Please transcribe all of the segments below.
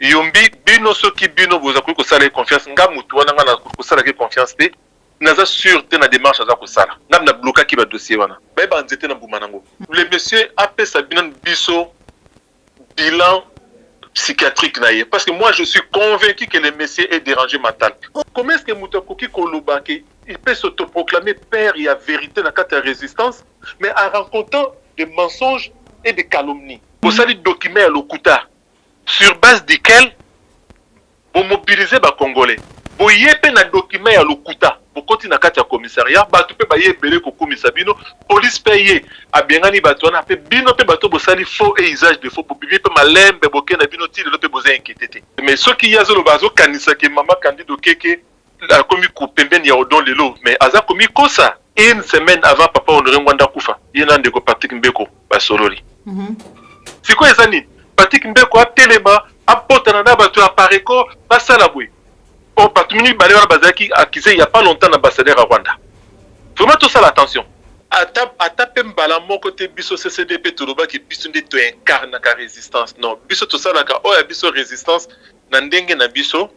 yombi bino soki bino boza ko sala confiance nga mutu wana nga na ko sala confiance te naza sûr te na démarche aza ko sala ngam na bloquer ki ba dossier wana ba nzete na mbuma nango le monsieur appelle Sabina biso bilan psychiatrique naïe. Parce que moi, je suis convaincu que le monsieur est dérangé mental. Comment est-ce que Moutakoki Kolobake, il peut s'autoproclamer père et à vérité dans la résistance, mais en rencontrant des mensonges et des calomnies. Vous savez, document à l'Okuta, sur base desquels vous mobilisez les Congolais. Vous y avez un document à l'Okuta. Vous continuez à faire commissariat, vous pouvez payer au commissariat, police paye à bien gagner batouana, bino pe bateau bosali faux et usage de faux pour bien pe malem be boké na bino ti le pe boza inquiété. Mais ce qui y a zolo bazo kanisa ke mama candidat keke la komi ku pembeni ya odon lelo, mais aza komi kosa une semaine avant papa Honoré Ngwanda kufa. Yena ndeko Patrick Mbeko basololi. C'est quoi ezani? Patrick Mbeko a telema apota na bato ya pareko basala bwe. Oh, Patumini Baléva Bazaki accusé il n'y a pas longtemps l'ambassadeur à Rwanda. Vraiment tout ça l'attention. Atapé mbala mon côté biso CCDP Tourouba qui biso de to incarne la résistance. Non, biso tout ça la oh ya biso résistance nandenge na biso,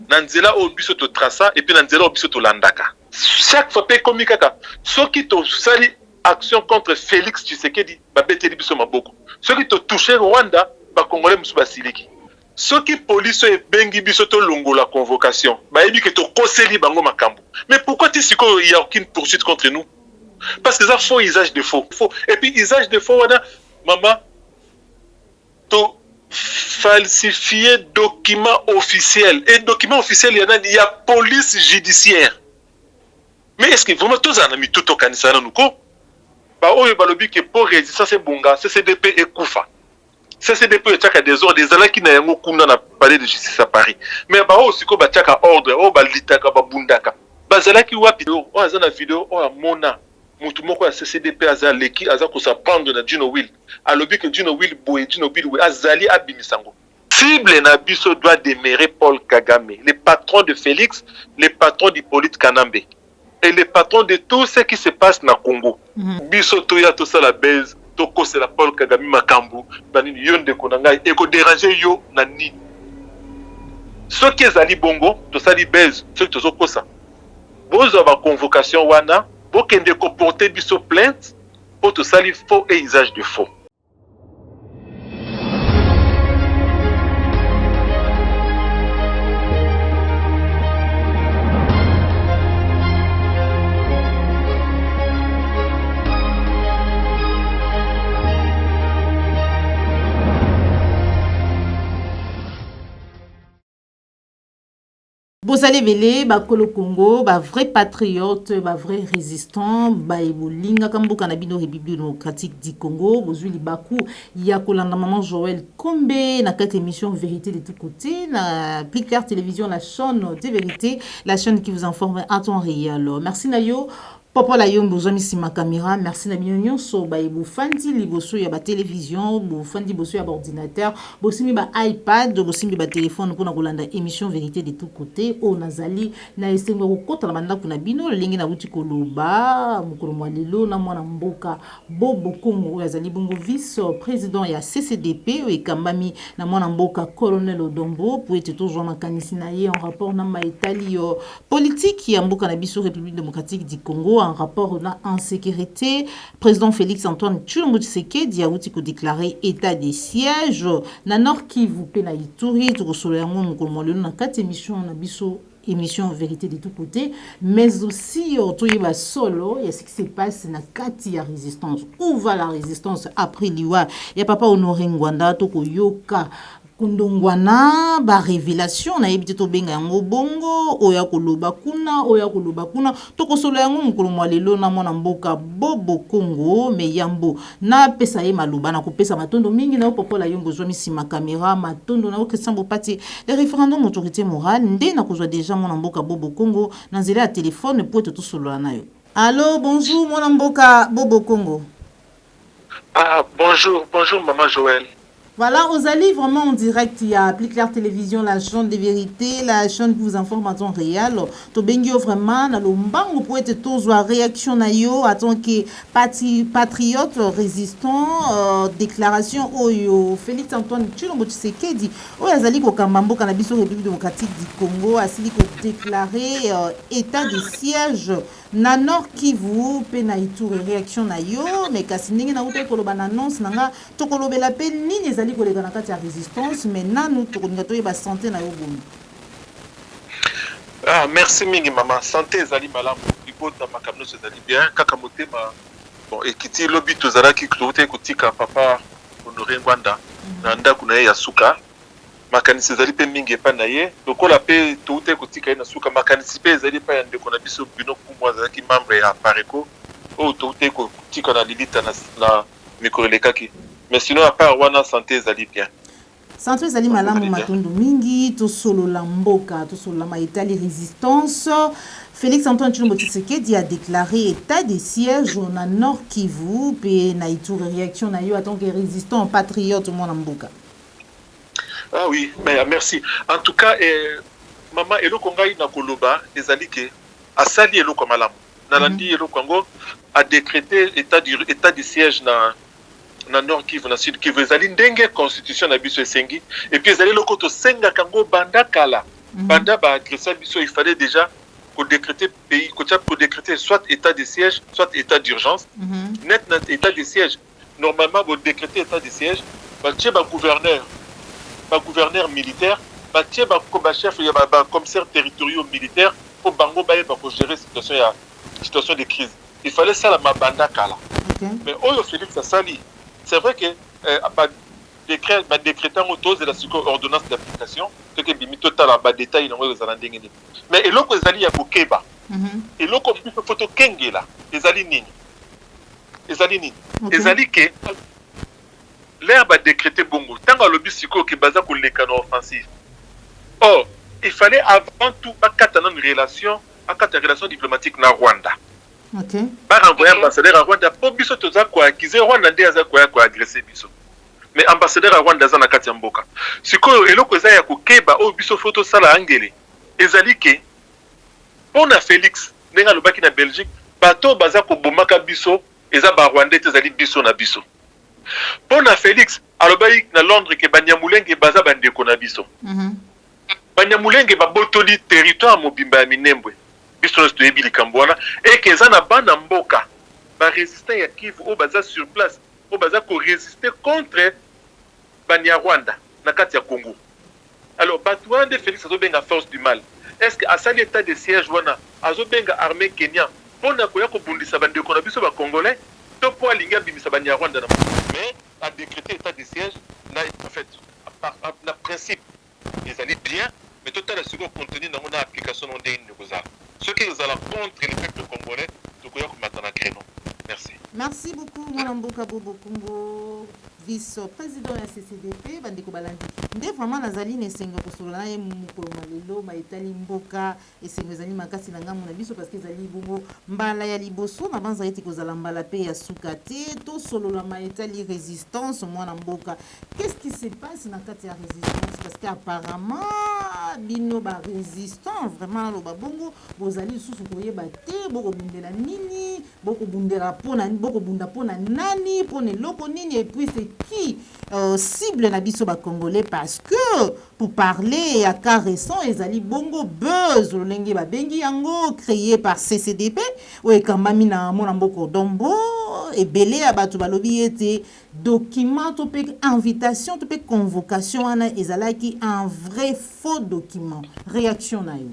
nanzela o biso to traça et puis nanzela o biso to landaka. Chaque fois pe komi kaka. Ceux qui to sali action contre Félix Tshisekedi ba beteli biso maboko. Ceux qui to touché Rwanda ba congolais musuba siliki. Ceux qui police et bengi biso to longo la convocation, bah il dit que to koseli bango makambo. Mais pourquoi tu sais qu'il n'y a aucune poursuite contre nous? Parce que ça faux usage de faux. Et puis usage de faux, voilà, maman, to falsifier document officiel. Et document officiel, il y a police judiciaire. Mais est-ce que vraiment tous en mis tout au canisa nous ko? Bah oh bah le but que pour résister c'est bonga, CCDP et Koufa. CCDP est des ordres, des alaki na yango kuna na palais de justice à Paris. Mais bah aussi ko ba tchaka ordre, oh ba litaka ba bundaka. Ba zalaki wapi oh azana vidéo oh mona. Mutu moko ya CCDP azaleki azako sa prendre na Dino Will. A lobi que Dino Will boy Dino Will azali abimisango. Cible na biso doit demeurer Paul Kagame, le patron de Félix, le patron d'Hippolyte Kanambe et le patron de tout ce qui se passe na Congo. Biso toya to ça la baise. Toko c'est la Paul Kagame makambu banini yonde konanga eko déranger yo na ni ceux qui ezali bongo to sali base ceux qui tozo kosa bozo ba convocation wana bokende ko porter biso plainte pour to sali faux et usage de faux. Bozale Bele, Bakolo Congo, ba vrai patriote, ba vrai résistant, ba ebolinga kambuka na bino République démocratique du Congo, bozuli baku ya kolanda maman Joël Kombe na cette émission Vérité de tous côtés, na Plus Clair Télévision, la chaîne de vérité, la chaîne qui vous informe à temps réel. Merci Nayo. Papa la yom bozami sima caméra, merci na bino so ba ibu fandi liboso ya ba télévision, bo fandi boso ya ba ordinateur, bosimi ba iPad, bosimi ba téléphone pour na kolanda émission Vérité de tous côtés, o nazali na esengo ko kota na banda kuna bino lingi na buti koloba, mukolo mwalelo na mwana mboka Bobo Kongo yazali bongo vice président ya CCDP et kambami na mwana mboka colonel Odombo pour être toujours makanisi na ye en rapport na maitali politique ya mboka na biso République démocratique du Congo en rapport en sécurité. Président Félix Antoine Tshilombo Tshisekedi a outi ko déclarer état de siège na Nord Kivu pe na Ituri to solo yango mukolo mwalelo na kati émission na biso émission Vérité de tous côtés, mais aussi toyeba solo il y a ce qui se passe na kati ya résistance. Où va la résistance après liwa ya papa Honoré Ngwanda to ko yoka kundongwana ba révélation na yebite to benga yango bongo oya koloba kuna to kosolo yango mukolo mwalelo na mwana mboka Bobo Kongo me yambo na pesa ye maluba na kopesa matondo mingi na popola yongo zwa misima caméra matondo na Christian Bopati les référendums autorité morale nde na kozwa déjà mwana mboka Bobo Kongo na nzela ya téléphone pour tout solo na yo. Allô, bonjour mwana mboka Bobo Kongo. Ah bonjour maman Joël. Voilà, aux alliés vraiment en direct, il y a Plus Clair Télévision, la chaîne des vérités, la chaîne qui vous informe en temps réel. To bengio vraiment, na lombango pour être tous à réaction na yo, à tant que patriote résistant, déclaration oyo Félix Antoine Tshilombo Tshisekedi, oyo azali ko kambambo kana biso République démocratique du Congo, asili ko déclarer état de siège na Nord Kivu pe na Ituri réaction na yo, mais kasi ndenge na uta koloba na annonce nanga to kolobela pe nini ezali koleka na kati ya résistance mais nanu tokolinga toyeba santé na yo bomi. Ah, merci mingi maman. Santé ezali malamu. Libota makamno ezali bien. Kaka motema. Bon, ekiti lobi tozalaki kutote kutika papa Honoré Ngwanda. Na ndako na ye ya suka. Makanisi ezali pe mingi epa na ye. Lokola pe tote kutika ye na suka makanisi pe ezali pa ya ndeko na biso bino kumwa ezalaki membre ya Pareco. O tote kutika na lilita na mikorelekaki. Mais sinon à part wana santé ezali bien. Santé ezali malamu matondo mingi to solo la mboka to solo la maitali résistance. Félix Antoine Tshilombo Tshisekedi a déclaré état de siège na Nord Kivu pe na Ituri réaction na yo en tant que résistant patriote mwana mboka. Ah oui, mais merci. En tout cas, maman eloko ngai na koloba ezali ke asali eloko malamu. Nalandi eloko ngo a décrété état de siège na Nord Kivu na Sud Kivu ezali ndenge constitution na biso esengi et puis ezali loko to senga kango banda kala banda ba agresseur biso il fallait déjà ko décréter pays ko décréter soit état de siège soit état d'urgence net na état de siège normalement bo décréter état de siège ba tie ba gouverneur militaire ba tie ba chef ya ba commissaire territoriaux militaires pour bango ba ko gérer situation de crise il fallait ça la mabanda kala mais oyo Félix Asali c'est vrai que décrétant autour de la ordonnance d'application, ce que bimito tala ba détail dans les alandengeni. Mais et l'autre ezali ya kokeba. Et l'autre photo kengela, ezali nini. Ezali que l'air ba décréter bongo. Tanga lobi siko ki baza ko lekano offensif. Or, il fallait avant tout akatana une relation diplomatique na Rwanda. Okay. Par envoyer ambassadeur à Rwanda pour biso toza ko accuser Rwanda nde aza ko agresser biso. Mais ambassadeur à Rwanda za na kati ya mboka. Sikoyo eloko eza ya kokeba o biso photo sala angele. Ezali ke pona Félix nenga lobaki na Belgique bato baza ko bomaka biso eza ba Rwanda ezali biso na biso. Pona Félix alobaki na Londres ke Banyamulenge baza bandeko na biso. Banyamulenge babotoli territoire mobimba ya Minembwe. Biso na toyebi likambo wana et que za na bana mboka ba résistant ya Kivu o baza sur place o baza ko résister contre Banyarwanda na kati ya Congo. Alors Batouande Félix azobenga force du mal. Est-ce que asali état de siège wana azobenga armée Kenya pona ko ya ko bundisa bandeko na biso ba congolais to po alinga bimisa Banyarwanda na mais a décrété état de siège na en fait na principe ils allaient bien mais tout à la seconde contenu dans mon application non des négociations. Ceux qui nous allons contre les peuples congolais, nous pouvons maintenant à créneau. Merci. Merci beaucoup, Mwanamboka Bobo Kumbo, vice-président de la CCDP, Bandeko Balandi. Nde vraiment nazali nesenga kosola na mukolo malelo maitali mboka esenga zali makasi na ngamu na biso parce que zali bongo mbala ya liboso na banza eti kozala mbala pe ya sukate to solo la maitali résistance mwana mboka. Qu'est-ce qui se passe na kati ya résistance parce que apparemment bino ba résistant vraiment lo ba bongo bozali susu koyeba te boko bundela nini boko bundela pona boko bunda pona nani pona loko nini et puis c'est qui cible na biso ba congolais parce que pour parler à cas récent ezali bongo buzz lolenge ba bengi yango créé par CCDP ou ekambami na mona mboko dombo ebele ya bato balobi ete document to pe invitation to pe convocation ana ezalaki un vrai faux document réaction na yo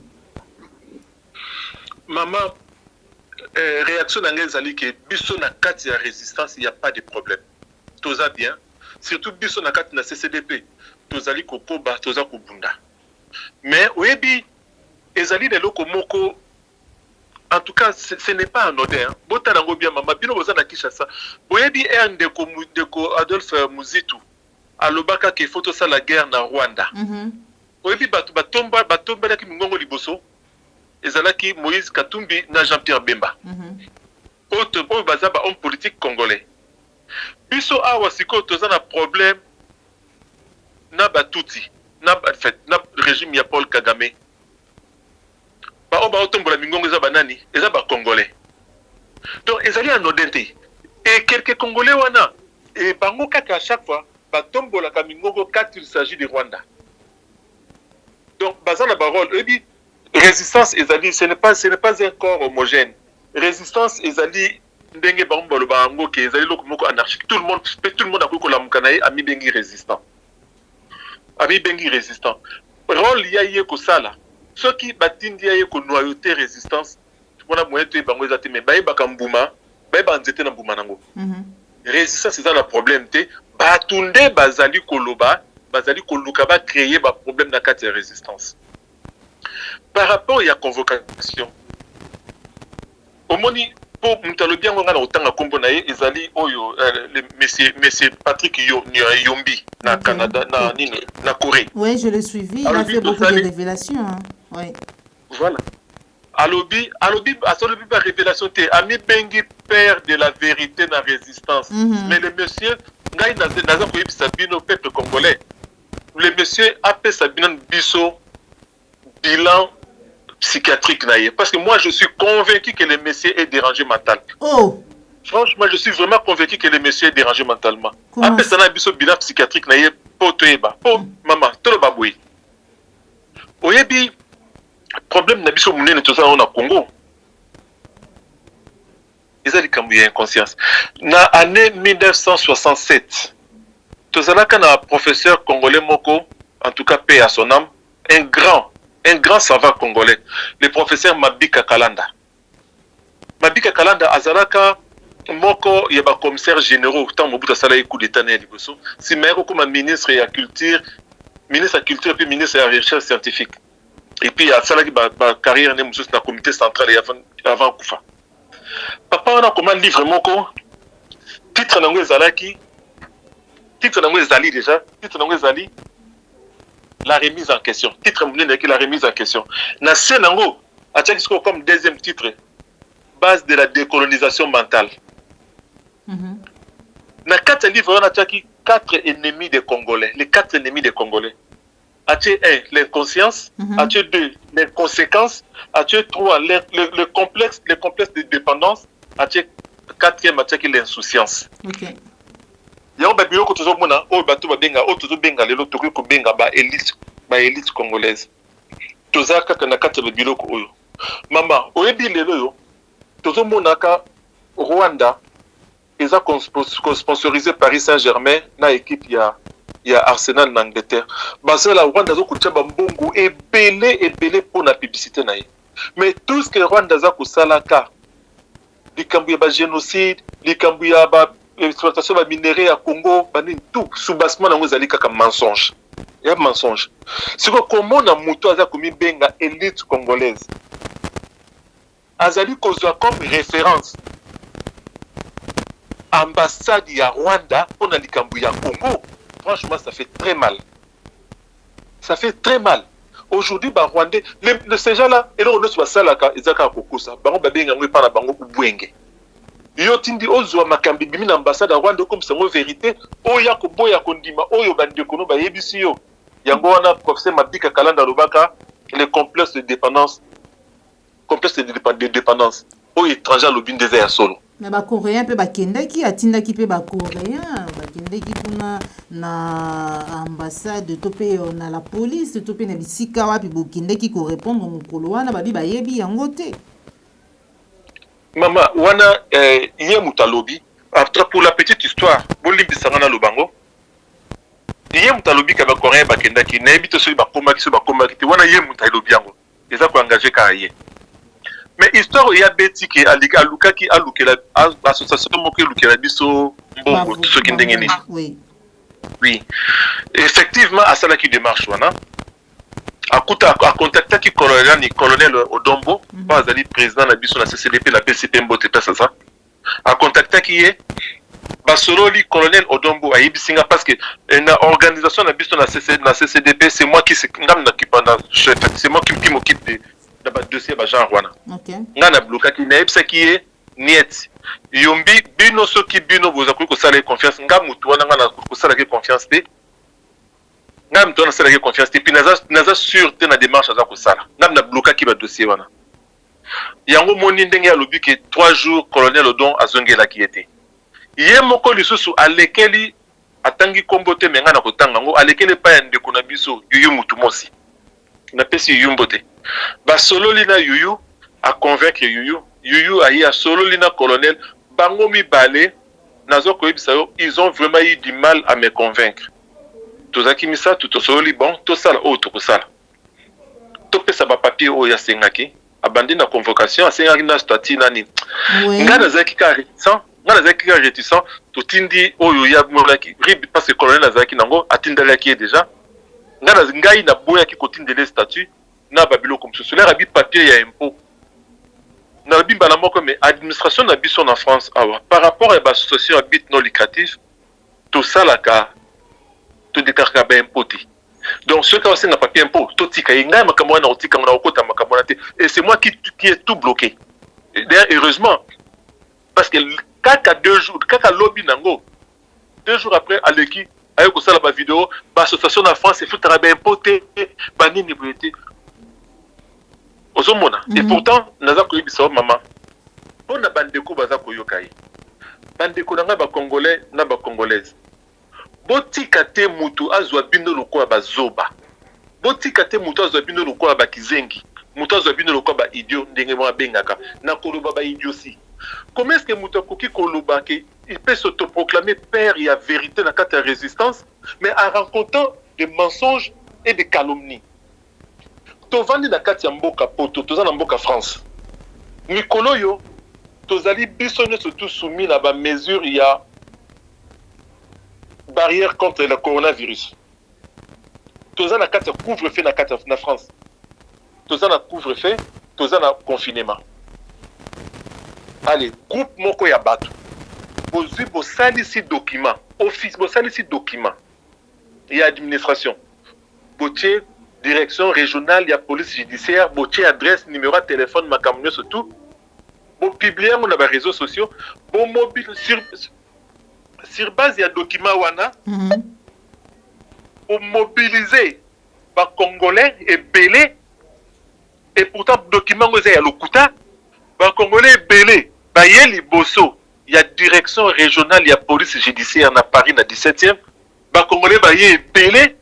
maman réaction na ezali ke biso na kati ya résistance il y a pas de problème toza bien surtout biso na kati na CCDP tozali kokoba toza kobunda mais oyebi ezali de loko moko en tout cas ce n'est pas anodin bota nango bien mama bino boza na Kinshasa oyebi ndeko Adolphe Muzitu alobaka ke photo ça la guerre na Rwanda oyebi bato batomba laki mingongo liboso ezalaki Moïse Katumbi na Jean-Pierre Bemba oyo baza ba homme politique congolais biso awa siko toza na problème na batuti na fait na régime ya Paul Kagame ba oba otombola mingongo eza banani eza ba congolais donc ezali anodin te et quelques congolais wana et bango kaka à chaque fois ba tombola ka mingongo quand il s'agit du Rwanda donc bazana parole et puis résistance ezali ce n'est pas un corps homogène résistance ezali ndenge bango bango ke ezali loko moko anarchique tout le monde a ko lamuka na ye ami bengi résistant rôle ya ye ko sala ceux qui batindi ya ye ko noyauté résistance wana moyen te bango ezate mais baye bakambuma baye banzete na mbuma nango résistance c'est ça le problème te batunde bazali koloba bazali koluka ba créer ba problème na kati ya résistance par rapport à convocation omoni pour mutalobi yango ngana otanga kombo na ye ezali oyo monsieur Patrick Yombi na Canada na Corée. Oui, je l'ai suivi, il a fait beaucoup de révélations hein. Oui. Voilà. Alobi ba révélation te ami bengi père de la vérité na résistance. Mais le monsieur ngai naza ko yebisa bino peuple congolais. Le monsieur a fait sa bilan psychiatrique naïe. Parce que moi, je suis convaincu que le monsieur est dérangé mental. Oh! Franchement, je suis vraiment convaincu que le monsieur est dérangé mentalement. Après ça, on a bilan psychiatrique naïe pour toeba, pour maman, tout le baboui. Oyebi, problème na biso munene tout ça on a Congo. Ils ont dit qu'il y a inconscience. Na année 1967, tout ça là, quand un professeur congolais moko, en tout cas paix à son âme, un grand savant congolais, le professeur Mabika Kalanda. Mabika Kalanda, Azalaka, Moko, il y a un commissaire général, tant Mobutu Sala coup d'état né à Liboso, si maire comme ministre de la culture et puis ministre de la recherche scientifique. Et puis il y a Sala qui a carrière dans le comité central avant Koufa. Papa, on a comment livre Moko, titre Nango Zalaki, titre Nango Zali déjà, titre Nango Zali. La remise en question. Titre monnaie qui la remise en question. Na Senango, a comme deuxième titre, base de la décolonisation mentale. Na 4 livres, on a 4 ennemis des Congolais. Les 4 ennemis des Congolais. A-t-il 1, l'inconscience. A-t-il 2, les conséquences. A-t-il 3, le complexe de dépendance. A-t-il 4e, a-t-il l'insouciance. Okay. Yao ba biloko tozomona o bato ba benga o tozo benga lelo tokoki ko benga ba élite congolaise tozaka kana kati ba biloko oyo mama oyebi lelo yo tozomona ka Rwanda eza sponsorisé Paris Saint-Germain na équipe ya Arsenal en Angleterre basela Rwanda zo kutia ba mbongo ebele pour la publicité na ye mais tout ce que Rwanda za kusalaka likambu ya ba génocide likambu ya ba exploitation de minerais à Congo, tout sous-bassement dans les comme mensonge. Il y a mensonge. C'est que comment on a mouton à comme benga élite congolaise. Azali kozwa comme référence. Ambassade ya Rwanda on a likambu ya Congo. Franchement, ça fait très mal. Ça fait très mal. Aujourd'hui, bah Rwandais, ces gens-là, et là on est sur la salle, ils ont kokosa. Bango babenga ngwe para bango ubwenge. Yo tindi ozwa makambi bimi na ambassade ya Rwanda comme sango vérité oya ko boya kondima oyo bande kono ba yebisi yo yango wana professeur Mabika Kalanda lobaka le complexe de dépendance oyo étranger lobine des ya solo mais ba coréen pe ba kendaki atindaki pe ba coréen ba kendaki kuna na ambassade to pe na la police to pe na bisika wapi bo kendaki ko répondre mokolo wana ba bi ba yebi yango te. Maman, wana yé mutalobi. Après pour la petite histoire, bolimbi sangana lobango. Yé mutalobi kaba coréen bakenda ki na ebito so ba koma ki wana yé mutalobi yango. Eza ko engager ka yé. Mais histoire ya beti ki alika luka ki alukela association moko lukela biso mbongo to ki ndengeni. Oui. Oui. Effectivement, à ça là qui démarche wana. A contacté qui colonel Odombo, pas ali président la biso la CCDP la PCP mbote pesa ça. A contacté qui est Basololi colonel Odombo a yibisinga parce que une organisation la biso la CCDP c'est moi qui c'est moi qui m'occupe de dossier ba Jean Rwana. OK. Ngana bloka qui na yebisa qui est niet. Yombi bino soki bino boza ko sala confiance ngamutu wana ngana ko sala confiance te. ngam to na sala ke confiance te puis naza sûr te na démarche aza kosala ngam na bloquer ki ba dossier wana yango moni ndenge alobi ke 3 jours colonel Odon azongelaki ete ye moko lisusu alekeli atangi kombo te menga na kotanga ngo alekeli pa ya ndeko na biso yuyu mutu mosi na pesi yuyu mbote ba sololi na yuyu a convaincre yuyu ayi a sololi na colonel bango mibale nazo koyebisa yo ils ont vraiment eu du mal à me convaincre tozaki misa tout sololi bon to sala o to kosala to pesa ba papier o ya sengaki abandi na convocation asengaki na statut nani nga nazaki ka réticent to tindi oyo ya molaki rib parce que colonel azaki nango atindalaki déjà ngai na boyaki kotindele statut na babilo comme cela rabi papier ya impôt na bimba na moko mais administration na biso na France awa par rapport à l'association à but non lucratif tout ça là ka to déclarer ba impôt donc ceux qui ont un papier impôt to tika inga makambo na otika na okota makambo na te et c'est moi qui est tout bloqué d'ailleurs heureusement parce que kaka 2 jours kaka lobby nango 2 jours après aleki ayo ko sala ba vidéo ba association na France et foutra ba impôt ba nini boyete ozomona et pourtant naza ko yebisa maman bona bandeko baza ko yokai bandeko nanga ba congolais na ba congolaise botika te mutu azwa bino lokola bazoba botika te mutu azwa bino lokola bakizengi mutu azwa bino lokola ba idiot ndenge mwa bengaka na koloba ba idiotie comment est-ce que mutu akoki koloba ke il peut s'autoproclamer père et à vérité na kata résistance mais en rencontrant des mensonges et des calomnies tovandi na kati ya mboka poto toza na mboka France mikolo yo tozali biso nyonso tout soumis na ba mesure ya barrière contre le coronavirus toza na kati ya couvre-feu na kati na France toza na couvre-feu toza na confinement allez groupe moko ya bato bozwi bosalisi document office bosalisi document ya administration botie direction régionale ya police judiciaire botie adresse numéro de téléphone makambo surtout bo publier mo na ba réseaux sociaux bo mobile sur base ya document wana pour mobiliser ba congolais et belé et pourtant document ngoza ya lokuta ba congolais belé ba yeli boso ya direction régionale ya police judiciaire na Paris na 17e ba congolais ba yé belé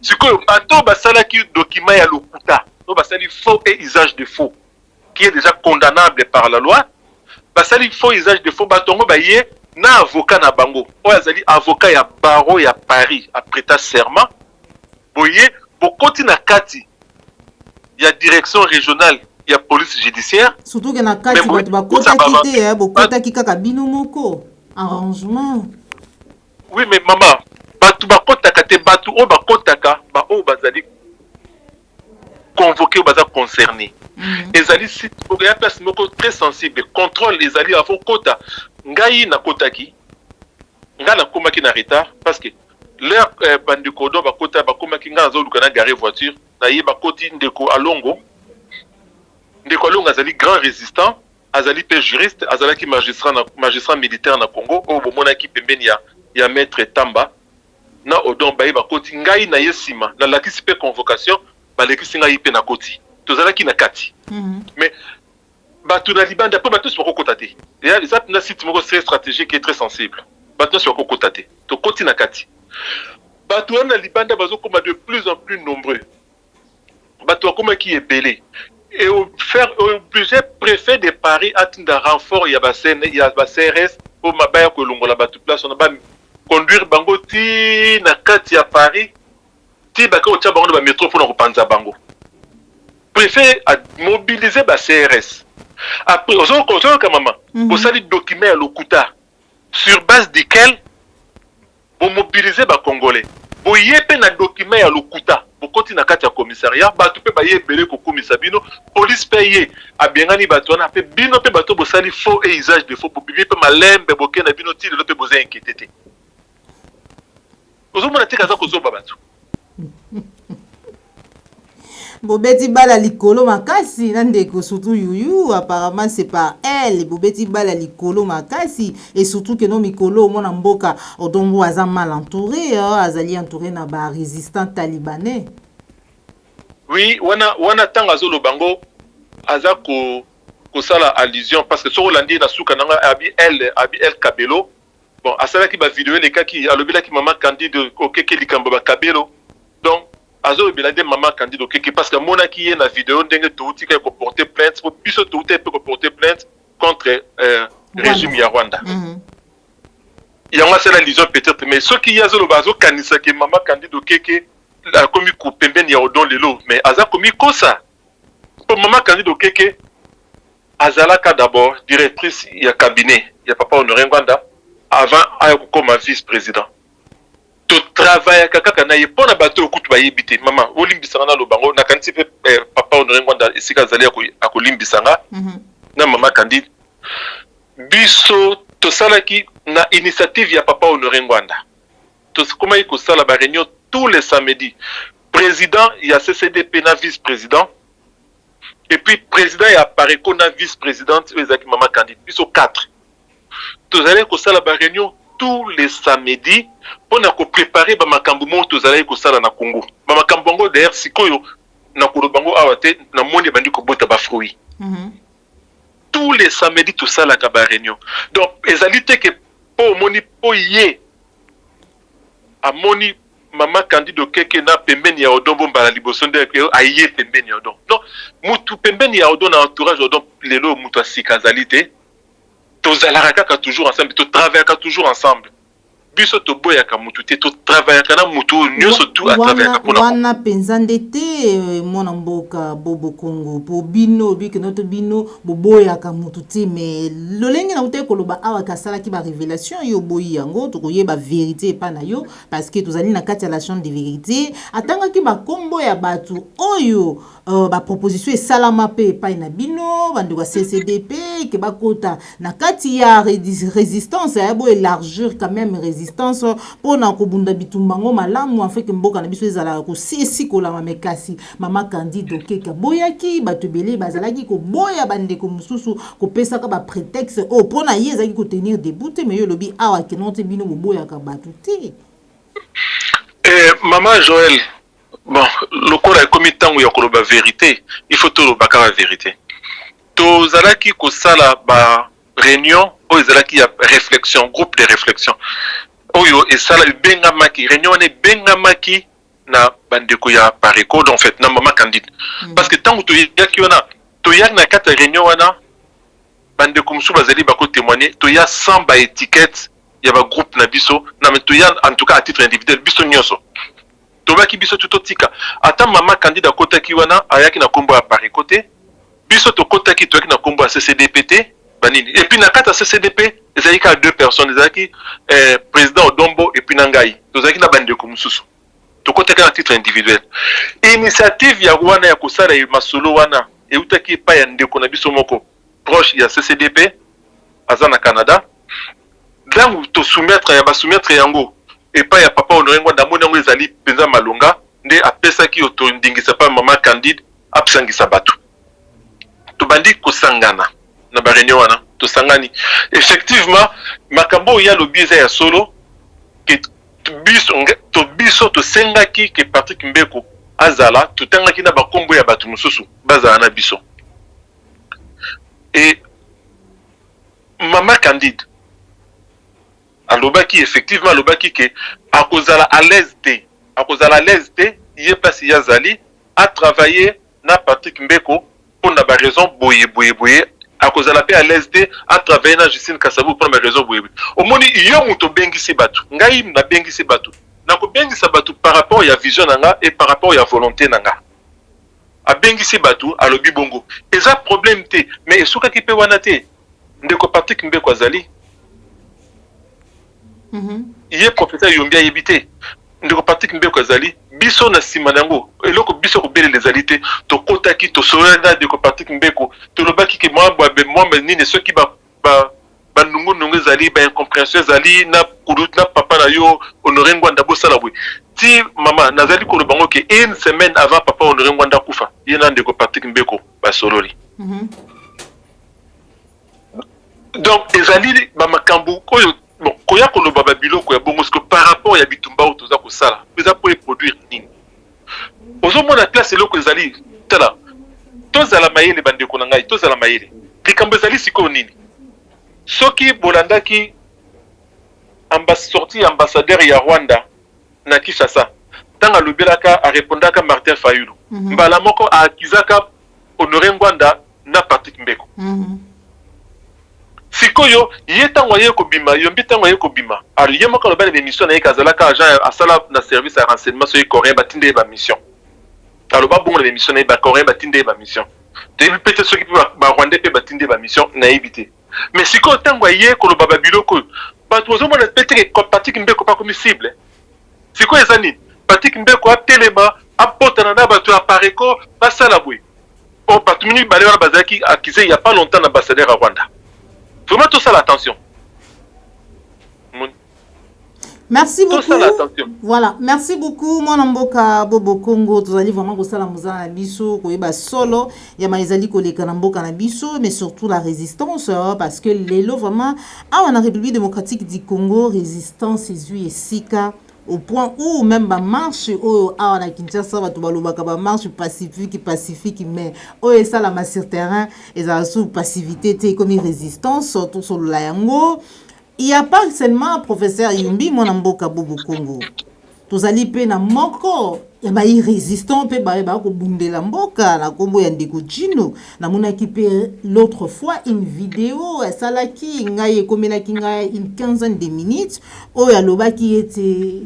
sikoyo bato basalaki document ya lokuta to basali faux et usage de faux qui est déjà condamnable par la loi basali faux usage de faux batongo ba yé na avocat na bango oyo azali avocat ya barreau ya Paris apreta serment boye bokoti na kati ya direction régionale ya police judiciaire surtout que na kati bato bakotaki te bokotaki kaka bino moko arrangement oui mais maman bato bakotaka te bato oyo bakotaka ba oyo bazali convoqué baza concerné ezali site ya place moko très sensible contrôle ezali avant kota ngai na kotaki nga na komaki na retard parce que leur bandeko do bakota bakomaki nga azoluka na garer voiture na ye bakoti ndeko alongo azali grand résistant azali pe juriste azalaki magistrat militaire na Congo o bomonaki pembeni ya maître Tamba na Odon baye bakoti ngai na ye sima na lakisi pe convocation balekisi ngai pe na koti tozalaki na kati mais bato na libanda po bato soko kota te ya ça na site moko très stratégique et très sensible bato soko kota te to koti na kati bato na libanda bazokoma de plus en plus nombreux bato akoma ki ebele et faire obligé préfet de Paris atinda renfort ya ba CRS pour mabaya ko longola bato place on ba conduire bango ti na kati ya Paris ti baka otia bango ba métro pour na kopanza bango préfet a mobilisé ba CRS après aux ka maman pour sali document ya lokuta sur base duquel pour mobiliser ba congolais pour yepe na document ya lokuta pour koti na kati ya commissariat bato pe ba yebele ko komisa bino police paye a bengani bato na pe bino pe bato bo sali faux et usage de faux pour bibi pe malembe boke na bino ti le pe boza inquiété ozomona te kaza kozoba bato Bobeti bala likolo makasi nandeko surtout yuyu apparemment c'est pas elle bobeti bala likolo makasi et surtout que no mikolo mona mboka odombo aza mal entouré azali entouré na ba résistant talibanais. Oui, wana tanga zo lobango aza ko sala allusion parce que sur landi na suka nanga abi el Kabelo. Bon, asala ki ba vidéo les kaki alobela ki maman Candide okeke likambo ba Kabelo. Donc azo belade maman Candide okeke parce que mona ki na vidéo ndenge touti ka ko porter plainte pour biso touti peut ko porter plainte contre régime ya Rwanda. Il y a une allusion peut-être mais ce qui y a zo bazo kanisa ki maman Candide okeke a commis ko pembeni ya odon lelo mais aza commis kosa. Pour maman Candide okeke azalaka d'abord directrice ya cabinet ya papa Honoré Ngwanda avant comme vice-président. To travail kaka na yepona bato okutu bayebite maman olimbisanga na lobango na kanti pe papa Honoré Ngwanda esika azali akolimbisanga na maman Candide biso to salaki na initiative ya papa Honoré Ngwanda to comment il sala ba réunion tous les samedis président ya CCDP na vice-président et puis président ya Pareko na vice-présidente ezaki maman Candide biso 4 to zali ko sala ba réunion tous les samedis pour na ko préparer ba makambo mo to zali ko sala na Congo ba makambo ngo d'ailleurs sikoyo na ko bango awate na moni bandi ko bota ba fruits tous les samedis tout ça la ba réunion donc ezalité que po moni po yé a moni maman Candide okeke na pembeni ya odon bombala liboso ndeke aye pembeni ya odon donc mutu pembeni ya odon na entourage odon lelo mutu asikazalité tozalaka kaka toujours ensemble to travaillaka toujours ensemble biso to boyaka mutu te to travaillaka na mutu nyonso tu travaillaka pona wana penza ndete mona mboka bobo Congo po bino bike noto bino boboyaka mutu te mais lolenge na uté koloba awa kasala ki ba révélation yo boyi yango to koyeba vérité pa na yo parce que tozali na kati ya la chambre de vérité atanga ki ba kombo ya batu oyo ba proposition esalama pe pa na bino bandu ba CCDP ke bakota na kati ya résistance ya bo élargir quand même résistance pour na kobunda bitumbango malamu en fait que mboka na biso ezala ko sisi kolama mekasi mama Candide okeka boyaki bato belé bazalaki ko boya bandeko mususu ko pesaka ba prétexte oh pona ye ezaki ko tenir debout mais yo lobi awa ke non te bino boyaka bato te maman Joël bon le corps a commis tant ou yakoloba vérité il faut tout le bakara vérité to zalaki ko sala ba réunion o zalaki ya réflexion groupe de réflexion oyo esala bengamaki réunion ne bengamaki na bandeko ya Pareko en fait na maman Candide parce que tant to yaki wana to yak na kata réunion wana bandeko musu bazali bako témoigner to ya 100 ba étiquette ya ba groupe na biso na to ya en tout cas à titre individuel biso nyonso to baki biso tout tika ata maman Candide akotaki wana ayaki na kombo ya Pareko te biso to kotaki to yaki na kombo ya CCDP banini et puis na kata CCDP ezali ka 2 personnes ezali président Odombo et puis Nangai tozaki na bandeko mususu to kotaka na titre individuel initiative ya wana ya kosala masolo wana eutaki pa ya ndeko na biso moko proche ya CCDP azana Canada donc to soumettre ya ba soumettre yango et pa ya papa Honoré Ngwanda mona ngo ezali penza malonga nde apesaki oto ndingisa pa maman Candide apsangisa bato to bandi kosangana na ba réunion wana to sangani effectivement makambo ya lobieza ya solo que biso to sengaki que Patrick Mbeko azala to tangaki na bakombo ya bato mususu bazala na biso et maman Candide alobaki effectivement alobaki que akozala à l'aise te yé pas yazali a travailler na Patrick Mbeko pour na ba raison boye akozala pe à l'aise te a travailler na Justine Kasavu pour ma raison boye au moni yo muto bengisi batu ngai na bengisi batu na ko bengisa batu par rapport ya vision nanga et par rapport ya volonté nanga a bengisi batu alobi bongo eza problème te mais esuka ki pe wana te ndeko Patrick Mbeko azali yé professeur Yombia yebite ndeko Patrick Mbeko azali biso na sima nango eloko biso ko bele les alités to kotaki to solenda ndeko Patrick Mbeko to lobaki ke moi nini ceux qui ba nungu ezali ba incompréhension ezali na kulut na papa na yo Honoré Ngwanda bosala bwe ti maman nazali ko bango ke une semaine avant papa Honoré Ngwanda kufa yena ndeko Patrick Mbeko basololi donc ezali ba makambo koyo bon koya ko lo baba biloko ya bongo que par rapport ya bitumba o toza ko sala peza pour produire nini ozo mona classe eloko ezali tala tozala mayele bandeko na ngai tozala mayele likambo ezali siko nini soki bolandaki sorti ambassadeur ya Rwanda na Kinshasa tanga lobelaka a répondaka Martin Fayulu mbala moko a akizaka Honoré Ngwanda na Patrick Mbeko sikoyo yetango ye ko bima yombi tango ye ko bima alors ye moko lobela be mission na ye kazalaka agent asala na service à renseignement so coréen batinde ba mission alors ba bongo na mission na ba coréen batinde ba mission te peut-être ceux qui ba Rwandais pe batinde ba mission na éviter mais sikoyo tango ye ko lobaba biloko ba tozo mona peut-être que Patrick Mbeko pas comme cible sikoyo ezani Patrick Mbeko a telema a potana na ba to apareko ba sala bwe o patumini ba le bazaki accusé il y a pas longtemps ambassadeur à Rwanda. Vraiment tout ça l'attention. Merci beaucoup. Tout ça l'attention. Voilà, merci beaucoup mon mboka Bobo Congo tozali vraiment ko sala muzana na biso ko yeba solo ya maizali ko leka na mboka na biso mais surtout la résistance parce que lelo vraiment a na République démocratique du Congo résistance ezui esika au point où même ba marche au a na Kinshasa ba to balobaka ba marche pacifique mais o esa la sur terrain et ça sous passivité té comme résistance tout sur la yango il y a pas seulement professeur Yumbi mon mboka Bobo Congo tozali pe na moko ya ba résistant pe ba ko bundela mboka na kombo ya ndeko Chino na monaki pe l'autre fois une vidéo salaki ngai komelaki ngai une quinzaine de minutes o ya lobaki ete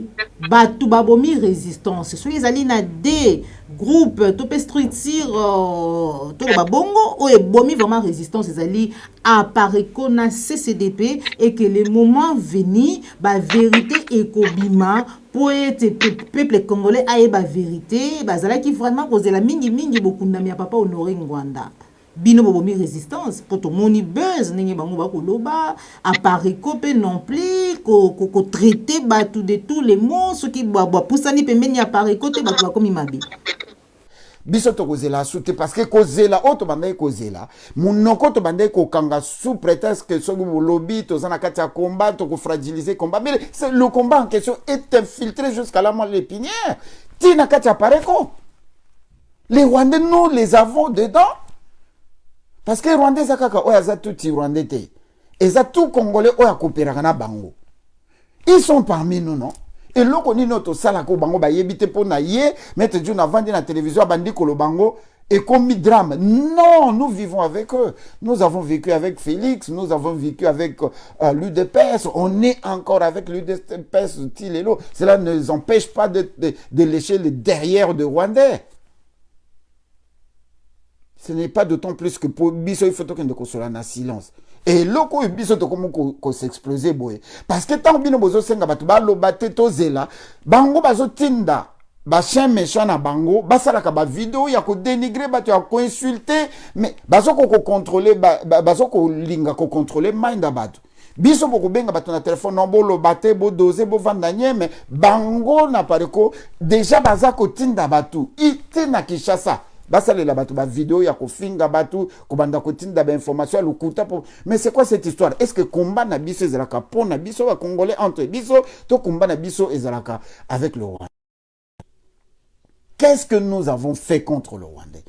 batu babomi résistance so ezali na des groupes to pe structure to ba bongo o e bomi vraiment résistance ezali apparaît qu'on a CCDP et que le moment venu ba vérité ekobima pour être peuple congolais a ba vérité bazala qui vraiment cause la mingi beaucoup na mia papa Honoré Ngwanda bino bobomi résistance pour to moni buzz ningi bango ba koloba apparaît copé non plus ko traiter ba tout de tous les mots ce qui boit poussani pembeni apparaît côté ba comme imabi biso to kozela soute parce que kozela auto bandai kozela munoko to bandai ko kanga sous prétexte que so lobby to zana kati ya combat to ko fragiliser combat mais le combat en question est infiltré jusqu'à la moelle épinière tina kati ya pareko les Rwandais nous les avons dedans parce que Rwandais zakaka oya za tout Rwandais te et za tout Congolais oya coopérer na bango ils sont parmi nous non. Et loko ni noto sala ko bango ba yebite po na ye mettre Dieu na vendre na télévision bandi ko lo bango et comme drame. Non, nous vivons avec eux. Nous avons vécu avec Félix, nous avons vécu avec l'UDPS, on est encore avec l'UDPS Tilelo. Cela ne nous empêche pas de lécher le derrière de Rwandais. Ce n'est pas d'autant plus que pour biso il faut que nous consoler en silence. Et loko biso to comme ko s'exploser boy parce que tant bino bozo senga batu ba lobate to zela bango bazo tinda ba chien méchant na bango basala ka ba vidéo ya ko dénigrer batu ya ko insulter mais bazo ko contrôler bazo ko linga ko contrôler mind batu biso boko benga batu na téléphone non bo lobate bo doser bo vandanye mais bango na pareko déjà bazako tinda batu ite na Kinshasa basale la batu ba vidéo ya ko finga batu ko banda ko tinda ba information lukuta pour mais c'est quoi cette histoire est-ce que combat na biso ezalaka pour na biso ba congolais entre biso to combat na biso ezalaka avec le Rwanda qu'est-ce que nous avons fait contre le Rwandais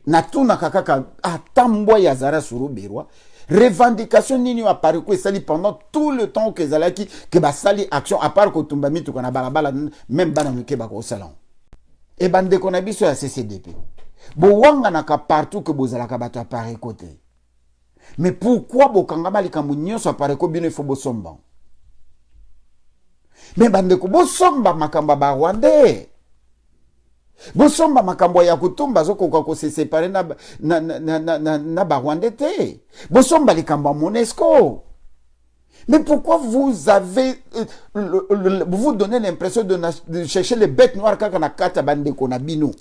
na tuna kakaka atambwa ya zara surubirwa revendication nini wa pariko esali pendant tout le temps que zalaki que ba sali action à part ko tumba mitu kana balabala même bana mike ba ko salon et bande ko na biso ya CCDP Bowanga naka partout que bozalaka bato à pareil côté. Mais pourquoi bokangama likambo nyonso à pareil côté bino il faut bosomba? Mais bandeko bosomba makamba ba Rwandais. Bosomba makambo ya kutumba zoko ko se séparer na ba Rwandais te. Bosomba likambo Monesco. Mais pourquoi vous avez vous donnez l'impression de chercher les bêtes noires kaka na kata bandeko na bino?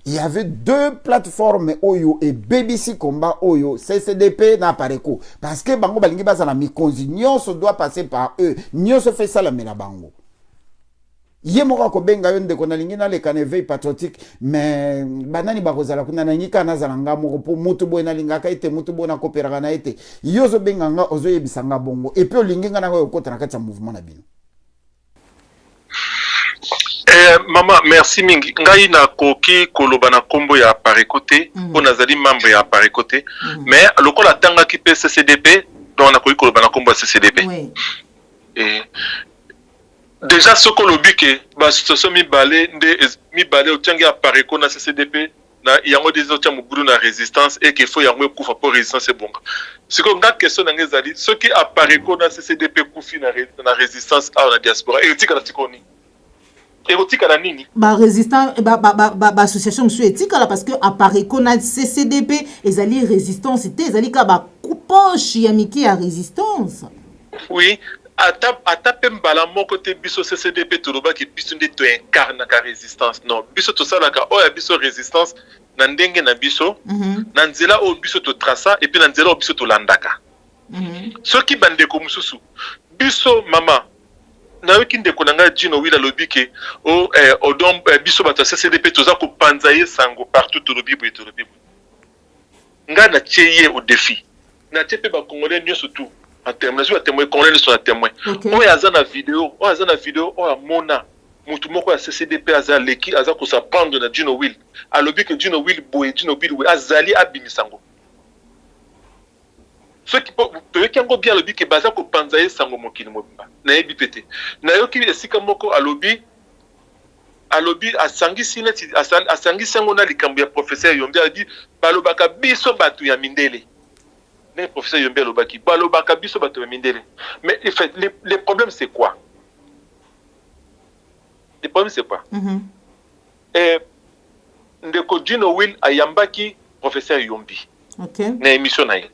Il y avait deux plateformes Oyo et BBC Combat Oyo, CCDP na Pareko. Parce que Bango Balingi Bazana Mikonzi, Nyonso doit passer par eux. Nyonso fait ça la mena Bango. ye moko akobenga yo ndeko nalingi naleka na éveil patriotique mais banani bakozala kuna nanyika nazala nga moko mpo mutu boye nalingaka ete mutu boye nakopelaka na ete yo ozobenga nga ozoyebisa nga bongo epuis olingi nga nanga okota na kati ya mouvement na bino. Mama, merci mingi. Ngai na koki koloba na kombo ya Pareco te, po nazali membre ya Pareco te, mais lokola tanga ki pe CCDP, donc na koki koloba na kombo ya CCDP. Oui. Déjà ce kolobi ke ba situation mi balé o tiangi ya Pareco na CCDP na yango des autres mubulu na résistance et qu'il faut yango kufa pour résistance bonga. Ce que nga question na ngezali, ce qui a Pareco na CCDP kufi na résistance à la diaspora et tika na tikoni. Érotique à nini ba résistant association monsieur éthique là parce que apparaît qu'on a CCDP et ali résistance c'était ali ka ba poche ya miki ya résistance. Oui, ata pembala mon côté biso CCDP to loba ki biso nde to incarne ka résistance. Non, biso to sala ka o ya biso résistance na ndenge na biso na nzela o biso to traça et puis na nzela o biso to landaka. Ce qui bande ko mususu biso mama na yoki ndeko nanga Dino Will alobi ke o odom biso bato CCDP toza ko panzaye sango partout to lobi bo to lobi. Nga na tieye au défi. Na tepe ba congolais nyonso tout en témoin sur témoin congolais sur témoin. O yaza na vidéo, o amona mutu moko ya CCDP aza leki aza ko sa prendre na Dino Will. Alobi ke Dino Will boye Dino Will azali abimisango. Ce qui peut yango bien alobi ke baza ko panzaye sango mokili mobimba na yebi pete na yoki esika moko alobi asangisi neti asangisi sango na likambo ya professeur Yombi adi balobaka biso batu ya mindele ne professeur Yombi alobaki balobaka biso batu ya mindele mais en fait le problème c'est quoi? Le problème c'est quoi? Ndeko Dino Will ayambaki professeur Yombi na émission na ye.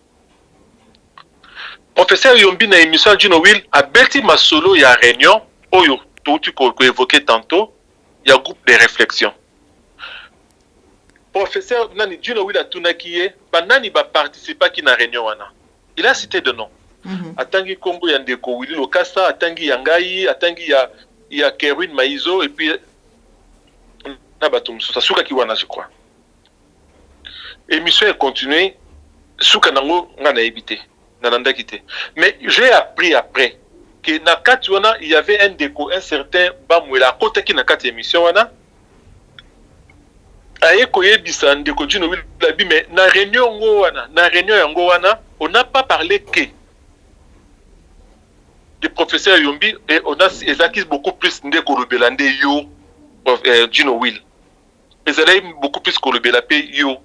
Professeur Yombi na émission Dino Will a beti masolo ya réunion oyo tout ko évoqué tantôt ya groupe de réflexion. Professeur nani Dino Will a tunakiye banani ba participer ki na réunion wana. Il a cité de nom. Atangi kombo ya ndeko Willy Lokasa, atangi Yangai, atangi ya Kerwin Maizo et puis na batum suka ki wana je crois. Émission est continuée suka nango ngana éviter. Mais j'ai appris après que na Katuana il y avait un certain Bamouela côté qui na quatre émission wana aye koye bisa ndeko Dino Will labi mais na réunion yango wana on n'a pas parlé que du professeur Yombi et on a exakis beaucoup plus ndeko Rubelande yo Dino Will ils allaient beaucoup plus que Rubelande yo.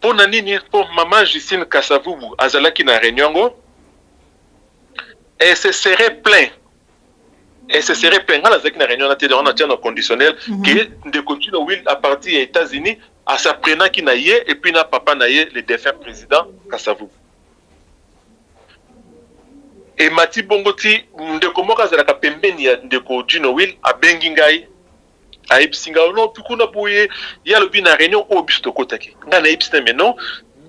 Pour nanini pour maman Justine Kassavubu azalaki na réunion et se serait plein ngala zaki na réunion na tede on a tient conditionnel que de continuer Will à partir des États-Unis à s'apprendre qui na ye et puis na papa na ye le défunt président Kassavubu et Mati Bongoti ndeko moka zalaka pembeni ya ndeko Dino Will a bengi ngai aibsinga no pikuna boye ya lobi na réunion o biso to kotaki nga na ibsina meno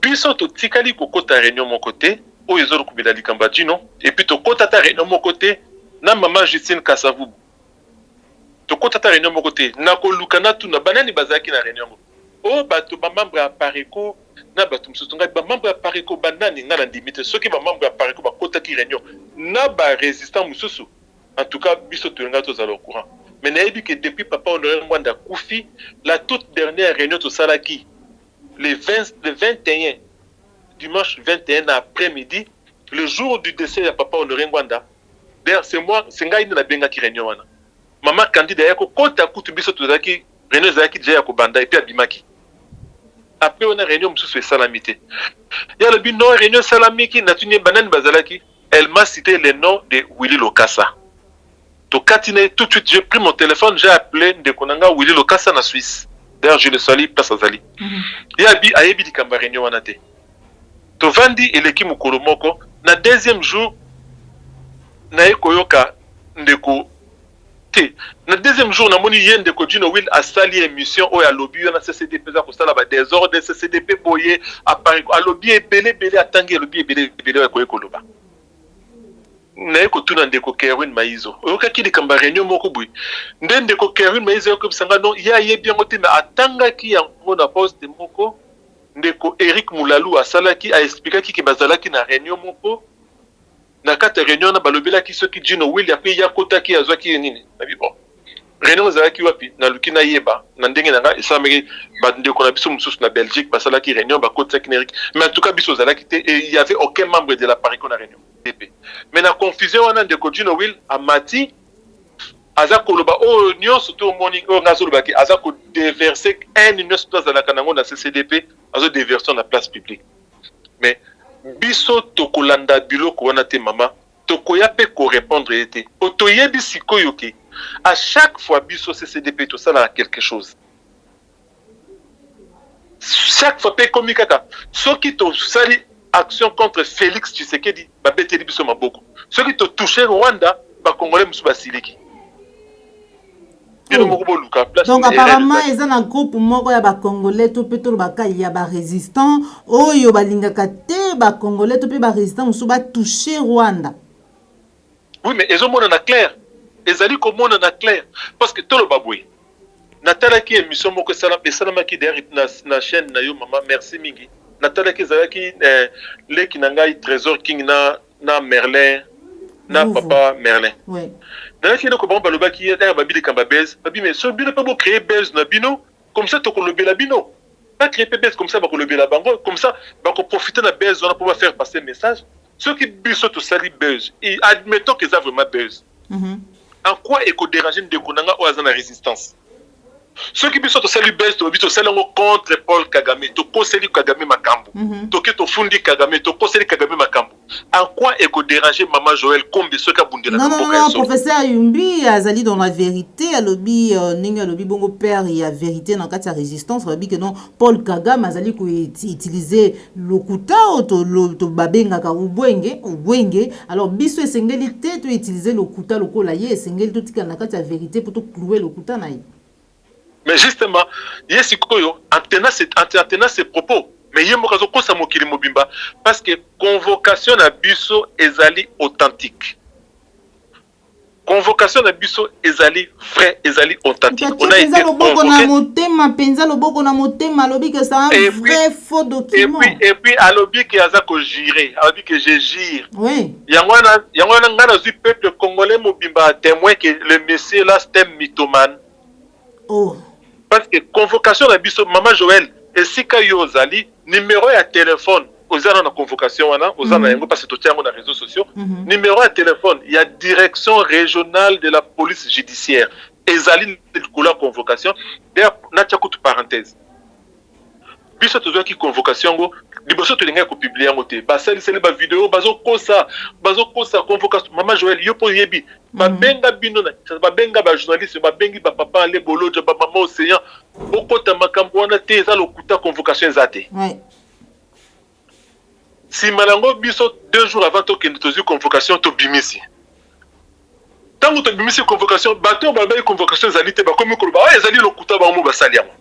biso to tikali ko kota réunion mon côté o ezoro kubela likamba Dino et puis to kota ta réunion mon côté na maman Justine Kassavubu to kota ta réunion mon côté na ko lukana tu na banani bazaki na réunion o bato ba membre ya Pareco na bato msusu ngai ba membre ya Pareco banani nga na limite soki ba membre ya Pareco ba kota ki réunion na ba résistant msusu en tout cas biso to nga to zalo courant. Mais naïbi que depuis Papa Honoré Mwanda Koufi, la toute dernière réunion de Salaki, le 21, dimanche 21 après-midi, le jour du décès de Papa Honoré Mwanda, d'ailleurs c'est moi, c'est Ngaï na benga ki réunion wana. Maman candidat yako kota kutubiso tozaki réunion zaki déjà yako banda et puis abimaki. Après on a réunion msusu et salamité. Il y a le but non réunion salamiki natuni banane bazalaki. Elle m'a cité le nom de Willy Lokasa. Tout de suite, j'ai pris mon téléphone, j'ai appelé Ndekonanga Willy Lokasa na Suisse. D'ailleurs, je le salue, place Azali. Il y a Ayebi di Kamba réunion wanate. To vandi eleki mukolo moko na deuxième jour na ekoyoka ndeko te. Na deuxième jour na moni yende ndeko Dino Will a sali émission o ya lobby na CCDP za ko sala ba désordre de CCDP boye a Paris a lobby belé atangi lobby belé ko ekoloba. naye kotuna ndeko Kerwin Maizo oyokaki likamba réunion moko boye nde ndeko Kerwin Maizo yokobisanga non ya yebi yango te me atangaki yango na poste moko ndeko Eric Moulalu asalaki aexplikaki ke bazalaki na réunion moko na kati ya réunion na balobelaki soki Gino Will ape ya kotaki azwaki nini nabi bon réunion ezalaki wapi naluki nayeba na ndenge nanga esalamaki bandeko na biso mosusu na Belgique basalaki réunion bakotaki na Eric mais en tout cas biso ozalaki te et il y avait aucun membre de la PARECO na réunion mais la confusion wana ndeko Gino Will amati aza koloba o nyonso to morning o ngazoloba ki aza ko déverser un nyonso to azalaka nango na CCDP azo déverser na place publique mais biso tokolanda biloko wana te mama tokoya pe ko répondre ete otoyebi sikoyo ke à chaque fois biso CCDP to sala quelque chose chaque fois pe komi kaka soki to sali action contre Félix Tshisekedi babeteli biso maboko soki to toucher Rwanda ba congolais musu basiliki. Donc apparemment ils ont un groupe moko ya ba congolais to peto baka ya ba résistant oyo balingaka te ba congolais to pe ba résistant musu ba toucher Rwanda. Oui mais ils ont mona na clair. Ezali ko mona na clair parce que tolo baboué. Natala ki émission moko salama ki derrière na chaîne na yo mama merci mingi. Natala ki zalaki leki na ngai Trésor King na Merlin na papa Merlin. Oui. Dans le ko bamba lobaki ya babili kamba base, babi mais so bino pas bo créer base na bino comme ça to ko lobela bino. Pas créer base comme ça ba ko lobela bango comme ça ba ko profiter na base on pour faire passer message. Ceux qui biso to sali base, et admettons qu'ils ont vraiment base. En quoi est-ce que déranger de konanga ou azana résistance? Ceux qui biso to sali base to biso sali contre Paul Kagame, to conseiller Kagame makambo. To ke to fundi Kagame, to conseiller Kagame makambo. En quoi est-ce que déranger maman Joël comme ceux qui abondé la non, professeur Yumbi azali dans la vérité, alobi ninga alobi bongo père il y a vérité dans la résistance, alobi que non Paul Kagame azali ko utiliser lokuta to babenga ka ubwenge alors biso esengeli te to utiliser lokuta lokola ye esengeli to tika na kati ya vérité pour to clouer lokuta na ye. Mais justement, yesikoyo antena ses propos. Mais il y a un mokili mobimba parce que convocation na biso ezali authentique. Convocation na biso ezali vrai, ezali authentique. On a été convoqué. Penza loboko na motema lobi que c'est un vrai faux document. Et puis alobi que aza ko girer, alobi que je gire. Oui. Yangwana ngana zu peuple congolais mobimba témoin que le monsieur là c'est un mythomane. Oh. Parce que convocation na biso maman Joël et si kayo zali numéro ya téléphone aux na convocation wana aux na yango parce que to tiango na réseaux sociaux numéro ya téléphone il y a direction régionale de la police judiciaire ezali la convocation d'ailleurs na tia kutu parenthèse biso tozo ki convocation ngo liboso to linga ko publier yango te basali sele ba vidéo bazo kosa convocation maman Joël yo po yebi babenga bino na babenga ba journaliste babengi ba papa le bolojo ba maman océan okota makambo wana te eza lokuta convocation ezate. Oui. Si malango biso 2 jours avant to kende tozi convocation to bimisi. Tango to bimisi convocation bato ba ba convocation ezali te ba komi ko ba ezali lokuta ba mo basali yango.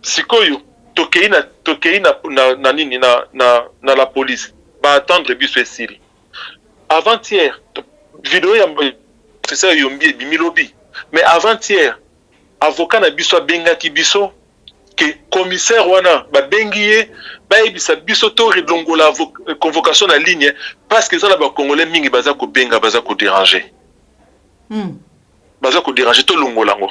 Sikoyo tokei na nini na la police ba attendre biso esili. Avant-hier vidéo ya professeur Yombi bimilobi mais avant-hier avocat na biso benga ki biso que commissaire wana ba bengiye ba ebisa biso to redongola convocation na ligne parce que ça na ba congolais mingi baza ko benga baza ko déranger. Baza ko déranger to longolango.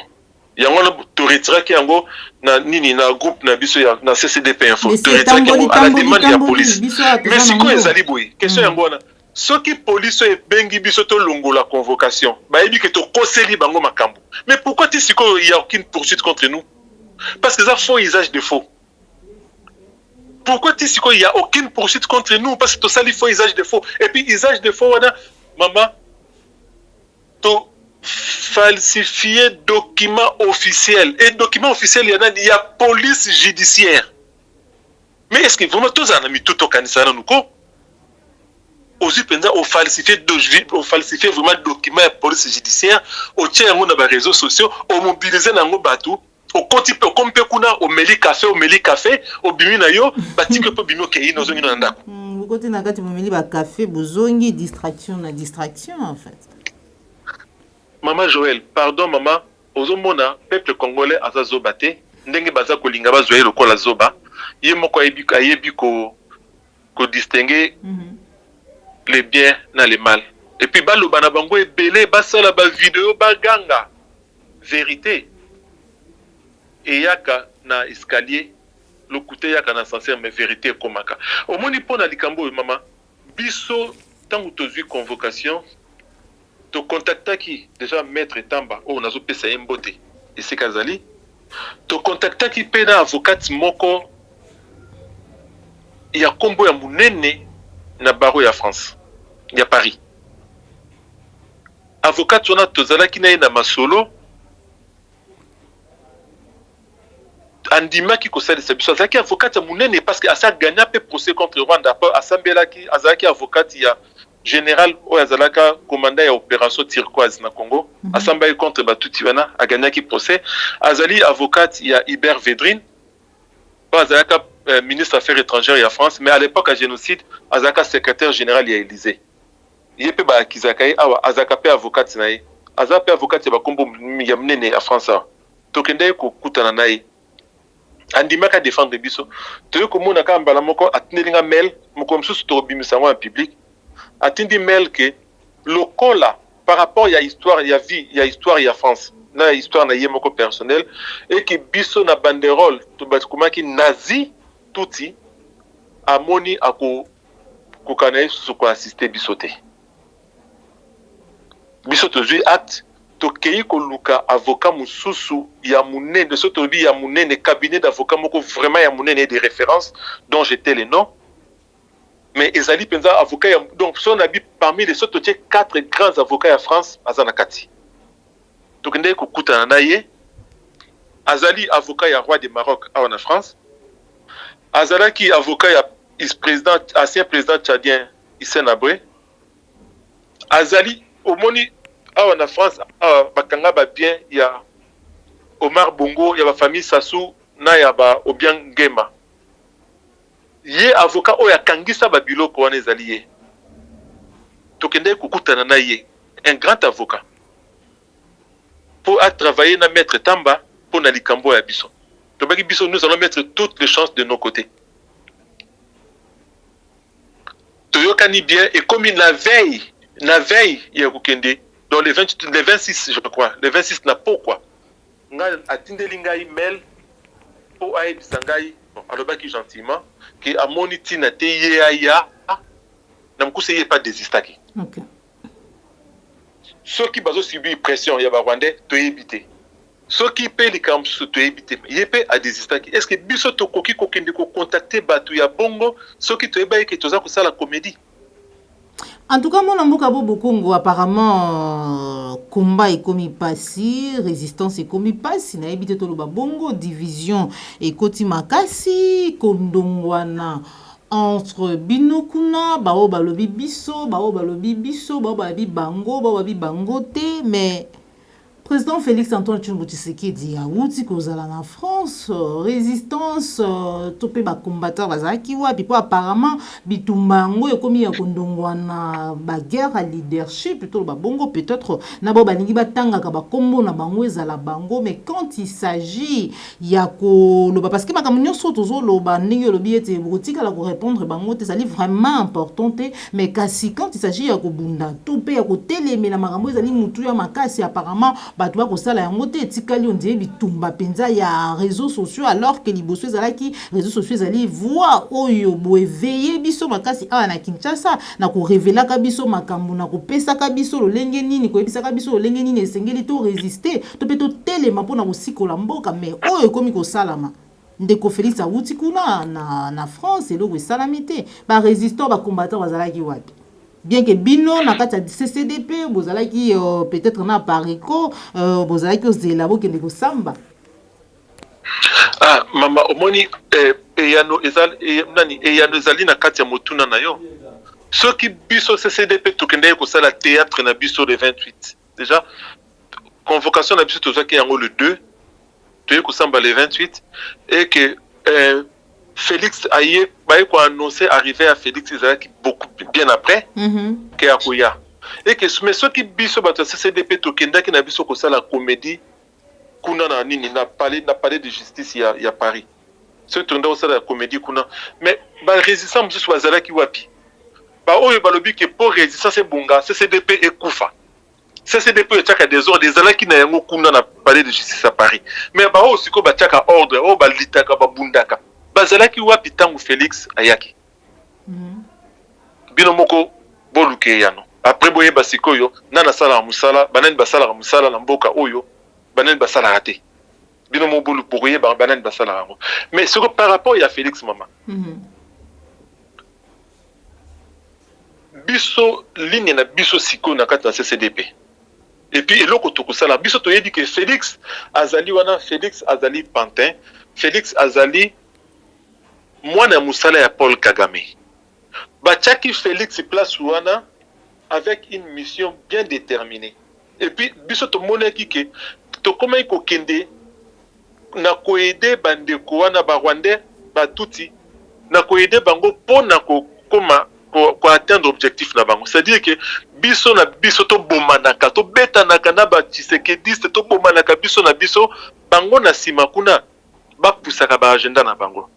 Yango na to retirer ki yango na nini na groupe na biso ya na CCDP info to retirer ki à la demande de la police. Mais si ko ezali boy question yango na soki police e bengi biso to longola convocation ba ebi que to koseli bango makambo. Mais pourquoi tu siko il y a aucune poursuite contre nous? Parce que ça faux usage de faux. Pourquoi tu siko il y a aucune poursuite contre nous? Parce que to sali faux usage de faux. Et puis usage de faux wana maman to falsifier document officiel. Et document officiel, il y a police judiciaire. Mais est-ce que vraiment tous en mis tout au canisa nous quoi? Aussi pendant au falsifier vraiment document de police judiciaire, au tient on a réseaux sociaux, au mobiliser dans nos bateaux, au contipe au compé kuna au meli café au bimi na yo, bati que po bimi kei no zongi na ndako. côté na kati bomeli ba café bozongi distraction en fait. Maman Joël, pardon maman, ozomona peuple congolais azazoba te ndenge baza kolinga bazoye lokola zoba ye moko ayebi ko distinguer les biens na les mal. Et puis baloba na bango ebele basala ba vidéo baganga vérité et yaka na escalier le côté yaka na ascenseur mais vérité komaka omoni pona likambo maman biso tango tozwi convocation to contactaki déjà maître Tamba o nazo pesa mbote et c'est kazali to contactaki pena avocat moko ya kombo ya munene na baro ya France ya Paris avocat wana tozalaki na ye na masolo andimaki kosalisa biso azalaki avocat ya munene parce que asa gagna pe procès contre Rwanda po asambelaki azalaki avocat ya général oyo azalaka commandant ya opération turquoise na Congo asambaki contre batuti wana agagnaki procès azali avocat ya Hubert Védrine po azalaka ministre affaires étrangères ya France mais à l'époque à génocide azalaka secrétaire général ya Élysée ye pe bakizaka ye awa azalaka pe avocat na ye azalaka pe avocat ya bakombo ya munene ya France awa tokende kokutana na ye andimaka défendre biso toyo komona ka mbala moko atindelinga mail moko msusu tobimisa en public atindi mail que lokola par rapport ya histoire ya vie ya histoire ya France na histoire na ye moko personnel et que biso na banderole to batkumaki nazi tuti amoni ako kokana su ko assister biso te biso tozui acte tokei koluka avocat mususu ya munene so tobi ya munene cabinet d'avocat moko vraiment ya munene de référence dont j'étais les noms mais ezali penza avocat ya, donc son abi parmi les autres 4 grands avocats en France azana kati tokende kokutana na ye azali avocat ya roi de Maroc en France azalaki avocat ya président ancien président tchadien Hissène Habré azali omoni en France bakanga ba bien ya Omar Bongo ya ba famille Sassou na ya ba Obiang Nguema ye avocat oya kangisa ba biloko wana ezali ye tokende kokutana na ye un grand avocat pour travailler na maître Tamba pour na likambo ya biso tobaki biso nous allons mettre toutes les chances de nos côtés toyokani bien et comme la veille ya kokende dans les 26 je crois les 26 na pourquoi nga atindeli ngai mail pour ayebisa ngai alobaki gentiment que amoni tina te ye aya na mukuse ye pas désistaki OK ceux qui bazo subir pression ya ba rwandais to éviter ceux qui paient les camps to éviter yepé a désistaki est-ce que biso to koki kokende ko contacter batu ya bongo ceux qui to ebaye que toza ko sala comédie. En tout cas, mon amboka Bobo Congo, apparemment, combat est comme il passe, résistance est comme il passe, na ebite toloba bongo, division et koti makasi, kondongwana entre binokuna, bao balobi biso, bao balobi bango, bao balobi bango te, mais président Félix Antoine Tshisekedi a outi kozala na France résistance topé ba combattant bazaki wa puis apparemment bitumbango ekomi ya kondongwana ba guerre à leadership plutôt ba bongo peut-être na bo balingi batanga ka ba kombo na bango ezala bango mais quand il s'agit ya ko loba parce que makambo nyonso tozo loba ndenge lobi ete botika la ko répondre bango te sali vraiment important te mais kasi quand il s'agit ya ko bunda topé ya ko telemela makambo ezali mutu ya makasi apparemment batu ba kosala yango te etikali on dirait bitumba penza ya réseaux sociaux alors que liboso ezalaki réseaux sociaux ezali voix oyo boéveiller biso makasi awa na Kinshasa na ko révélaka biso makambo na ko pesaka biso lolenge nini ko ebisaka biso lolenge nini esengeli to résister to pe to telema mpona kosikola mboka mais oyo ekomi kosalama ndeko Félix awuti kuna na France eloko esalami te ba résistant ba combattant bazalaki wapi. Bien que bino na kati ya CCDP bozalaki peut-être na pariko bozalaki ozela bokende kosamba mama omoni eyano ezali na kati ya motuna na yo soki biso CCDP tokende kosala théâtre na biso le 28 déjà convocation na biso tozaki yango le 2 toye kosamba le 28 et que Félix aye baye ko annoncé arrivé à Félix Ezalaki beaucoup bien après que akoya et que mais ceux qui biso bato CCDP to kenda ki na biso ko sala comédie kuna na nini na palais de justice ya Paris ceux qui ont sala comédie kuna mais ba résistance biso bazalaki wapi ba oyo balobi que pour résistance bonga CCDP ekufa CCDP etaka des ordres des alaki na yango kuna na palais de justice à Paris mais ba oyo siko bataka ordre o balitaka babundaka bazalaki wapi tangu Félix ayaki bino moko boluke yano après boye basikoyo nana sala musala banani basala musala na mboka oyo banani basala raté bino mo bolu boye banani basala rango mais ce que par rapport à Félix mama biso ligne na biso siko na kati na CCDP et puis eloko tokusala biso toyebi que Félix azali wana Félix azali pantin Félix azali mwana musala ya Paul Kagame bachaki Félix place wana avec une mission bien déterminée et puis biso to monaki ke to komai ko kende na ko aider bandeko wana ba Rwandais ba tuti na ko aider bango pona ko koma ko atteindre objectif na bango c'est-à-dire que biso na biso to bomanaka to betanaka na ba Tshisekediste to bomanaka biso na biso bango na sima kuna ba pusaka ba agenda na bango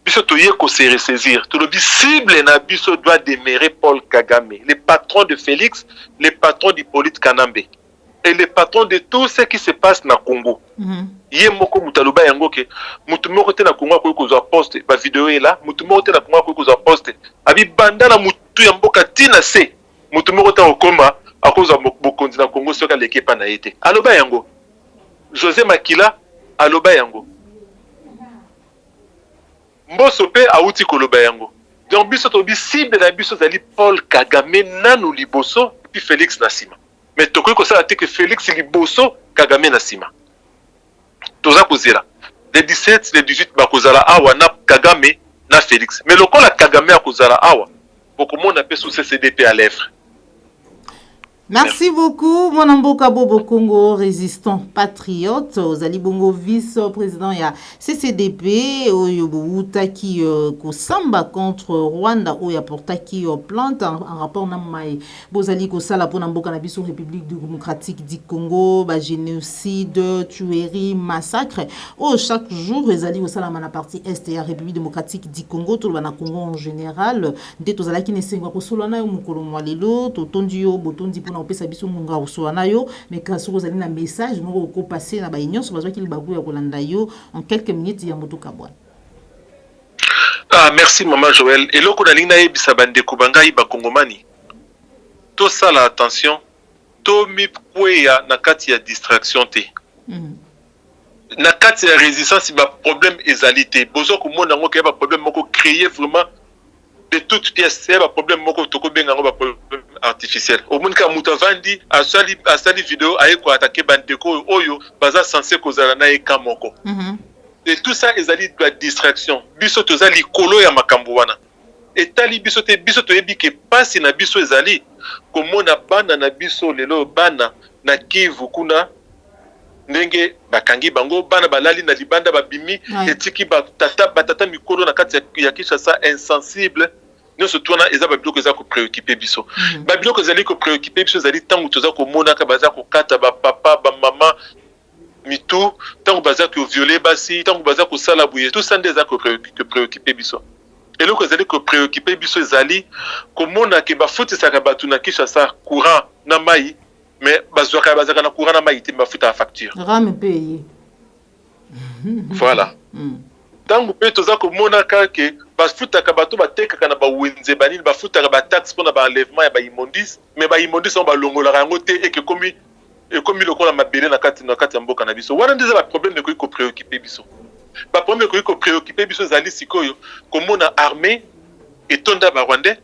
biso toye ko se ressaisir tout le cible na biso doit demeurer Paul Kagame le patron de Félix le patron d'Hippolyte Kanambe et le patron de tout ce qui se passe na Congo ye moko mutaloba yango ke mutu moko te na Congo ko kozwa poste ba vidéo là mutu moko te na Congo ko kozwa poste abi banda na mutu ya mboka tina se mutu moko te okoma akozwa bokonzi na Congo soka lekepa na yete aloba yango José Makila aloba yango Mboso pe auti koloba yango donc biso to cible na biso zali Paul Kagame nanu liboso puis Félix Nasima mais to ko sala te que Félix liboso Kagame Nasima toza kozela le 17 le 18 bakozala awa na Kagame na Félix mais lokola Kagame akozala awa bokomona pe sous CCDP à lèvres. Merci beaucoup, mon amboka Bobo Congo, résistant patriote, Ozali Bongo vice-président ya CCDP, Oyobo Utaki Kosamba contre Rwanda, Oya Portaki plante en rapport na mai, Bozali Kosala pour Namboka na biso République démocratique du Congo, ba génocide, tuerie, massacre. Oh, chaque jour, Ozali Kosala na partie est ya République démocratique du Congo, tout le na Congo en général, dès Ozala ki ne sengwa kosolana yo mukolo mwalelo, totondi yo botondi na opesa biso munga uswana yo mais grâce aux na message moko ko passer na ba union so bazwa ki libaku ya kolanda yo en quelques minutes ya moto kabwa. Ah merci maman Joël et loko na linga yebisa bandeko bangai ba kongomani to sala attention to mi kweya na kati ya distraction te na kati ya résistance ba problème ezalité bozo ko mona ngo ke ba problème moko créer vraiment de toutes pièces c'est un problème moko toko benga ngo ba problème artificiel au monde ka mutavandi asali vidéo aye ko attaquer bandeko oyo baza censé kozala na eka moko et tout ça ezali de distraction biso tozali kolo ya makambo wana etali biso te biso to yebi ke pasi na biso ezali komona bana na biso lelo bana na Kivu kuna ndenge bakangi bango bana balali na libanda babimi etiki batata mikolo na kati ya Kinshasa insensible nous se tourna eza babiloko eza ko préoccuper biso babiloko ezali ko préoccuper biso ezali tangu toza ko mona ka baza ko kata ba papa ba mama mitu tangu baza ko violer basi tangu baza ko sala buye tout ça ndeza ko préoccuper biso eloko ezali ko préoccuper biso ezali ko mona ke ba futisa ka batu na Kinshasa courant na mai mais bazwaka bazaka na courant na mai te bafuta facture rame paye voilà tangu pe toza ko mona ka ke bafutaka bato batekaka na bawenze banini bafutaka ba taxe pona ba enlèvement ya ba immondis mais ba immondis on ba longola yango te et que komi lokola mabele na kati ya mboka na biso wana ndeza ba problème ne ko préoccuper biso ba problème ko préoccuper biso zali sikoyo komona armée etonda ba Rwandais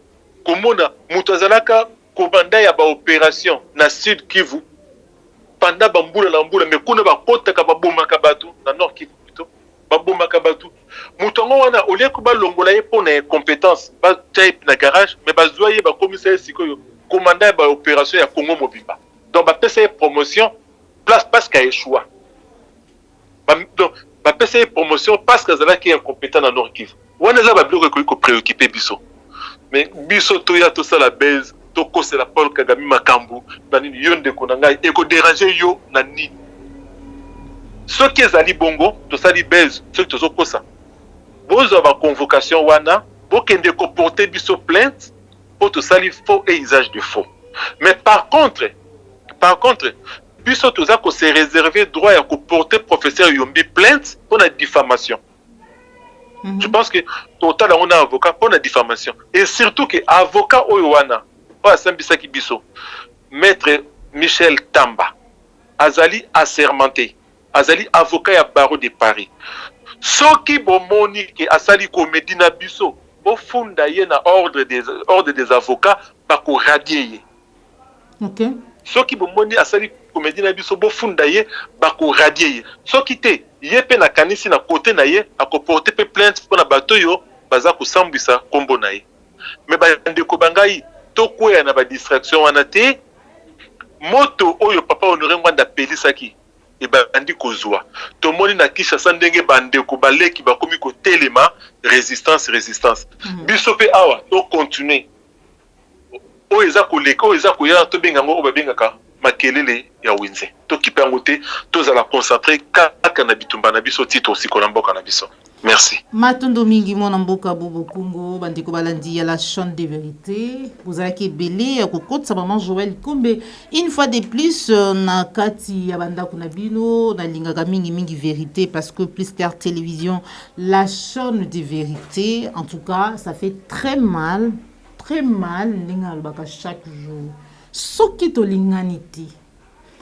komona muto azalaka komanda ya ba opération na Sud Kivu pendant bambula na mbula mais kuna ba kotaka ba bomaka bato na Nord Kivu babomaka batu mutongo wana olie ko balongola ye pona compétence ba type na garage mais bazwa ye ba commissaire sikoyo commandant ba opération ya Congo Mobimba donc ba pesa promotion place parce qu'il a échoué donc ba apesa promotion parce que azalaki incompétent na Nord Kivu. Wana eza babiloko ekoki kopréoccupe biso. Mais biso toya tosala base, tokosela Paul Kagame makambo, na nini yo ndeko na ngai ekodéranger yo na nini. Soki ezali bongo, tosali base, soki tozokosa. Bozwa ba convocation wana, bokende ko porter biso plainte, pour tosali faux et usage de faux. Mais par contre, biso toza ko se réserver droit à ko porter professeur Yombi plainte pour la diffamation. Je pense que total on a avocat pour la diffamation et surtout que avocat oyowana pas sambisa ki biso maître Michel Tamba azali assermenté, azali avocat ya barreau de Paris. Soki bomoni ke asali comédie na biso au funda ye na ordre des avocats ba ko radier. OK. Soki bomoni asali comédie na biso bo funda ye ba ko radier. Soki te ye pe na kanisi na côté na ye a ko porter pe plainte pour na bato yo baza ko sambisa kombo na ye. Mais ba ndeko bangai to koya na ba distraction wana te moto oyo papa Honoré Ngwanda pelisaki e bandi kozwa tomoni na Kinshasa ndenge bandeko baleki bakomi ko telema résistance biso pe awa to continuer oyo eza koleka oyo eza koya to benga ngo babengaka makelele ya wenze to kipango te tozala concentrer kaka na bitumba na biso tito sikola mboka na biso. Merci. Matondo mingi mona mboka Bobo Congo bandeko balandi ya la chaîne de vérité vous allez que belé ya kokotsa maman Joël Kombe une fois de plus na kati ya banda kuna bino na lingaka mingi vérité parce que Plus Clair Télévision la chaîne de vérité en tout cas ça fait très mal linga lobaka chaque jour soki to linganiti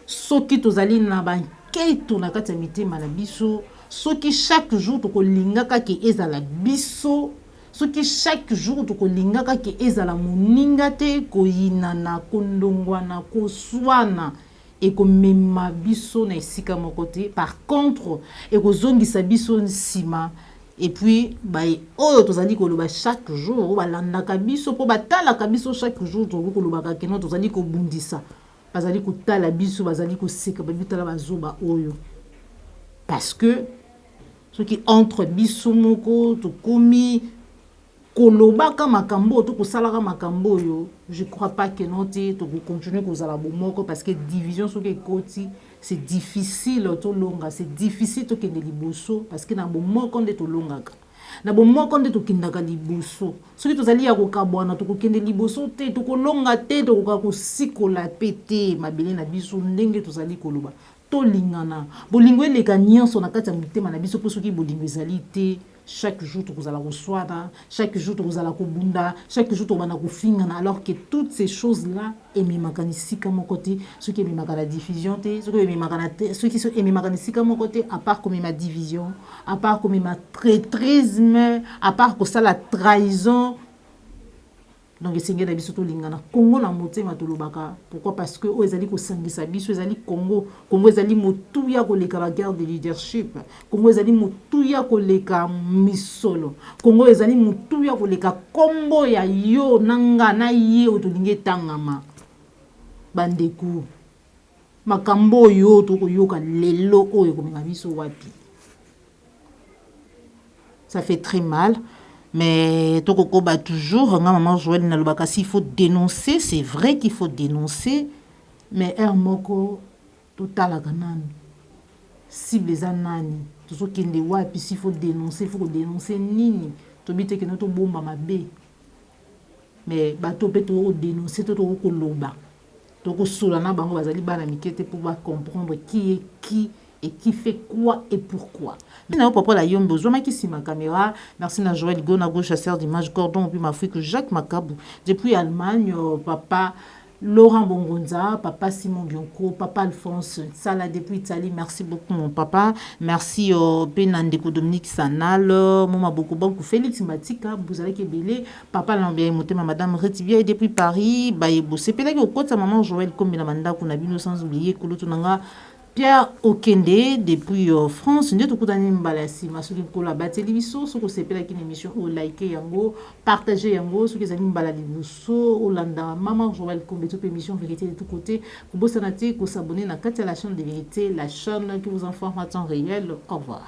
soki to zali na banketo na kati ya mitema na biso soki chaque jour tokolingaka ke ezala biso soki chaque jour tokolingaka ke ezala moninga te koyinana kondongwana koswana ekomema biso na esika moko te par contre ekozongisa biso nsima et puis oyo tozali koloba chaque jour balandaka biso po batalaka biso chaque jour tokolobaka keno tozali kobundisa bazali kotala biso bazali koseka babitala bazoba oyo parce que ce qui entre biso moko tokomi kolobaka makambo to kosalaka makambo yo je crois pas que non te to continuer kozala bomoko parce que division soki ekoti c'est difficile to longa c'est difficile to kende liboso parce que na bomoko nde to longaka na bomoko nde to kindaka liboso soki tozali ya kokabwana to kokende liboso te to kolonga te to kokosikola pete mabele na biso ndenge tozali koloba to lingana bolingo eleka nyonso na kati ya motema na biso po soki bolingo ezali te chaque jour tokozala koswana chaque jour tokozala kobunda chaque jour tokobanda kofingana alors que toutes ces choses là ememaka na esika moko te soki ememaka na diffusion te soki ememaka na te soki ememaka na esika moko te à part komema division à part komema traîtrisme à part kosala trahison. Donc esengeli biso to lingana Congo na motema tolobaka pourquoi parce que o ezali kosangisa biso ezali Congo ezali motuya koleka ba guerre de leadership Congo ezali motuya koleka misolo Congo ezali motuya koleka kombo ya yo nanga na ye otolinge tangama bandeku makambo yo to koyoka lelo oyo komema biso wapi. Ça fait très mal. Mais Tokoko bat toujours, maman Joël Nalobaka, s'il faut dénoncer, c'est vrai qu'il faut dénoncer, mais un moko total à Ganan. Si les anani, tout ce qui est de wapi, s'il faut dénoncer nini, to bite que notre bomba ma bé. Mais bato peto dénoncer to koloba. Toko solana bango bazali bana mikete pour comprendre qui est qui. Et qui fait quoi et pourquoi. Maintenant, papa la yombo, je m'ai qui ma caméra. Merci à Joël Gonago, chasseur d'images, Gordon, puis ma fille que Jacques Macabou. Depuis Allemagne, papa Laurent Bongonza, papa Simon Bionco, papa Alphonse Sala depuis Italie. Merci beaucoup mon papa. Merci Penandeko Dominique Sanal, Moma Bokobankou, Félix Matika, Bouzalek Ebele, papa Lambia Motema, madame Retibia depuis Paris. Baïbo, c'est là que au côté maman Joël comme la manda qu'on a vu sans oublier que l'autre nanga. Pierre Okende depuis France nde tokutani mbala sima soki kola bateli biso soko sepela kini émission o like yango partager yango soki ezali mbala liboso olanda maman Joël Kombe to émission vérité de tous côtés kobosana te ko s'abonner na kati ya la chaîne de vérité la chaîne qui vous informe en temps réel. Au revoir.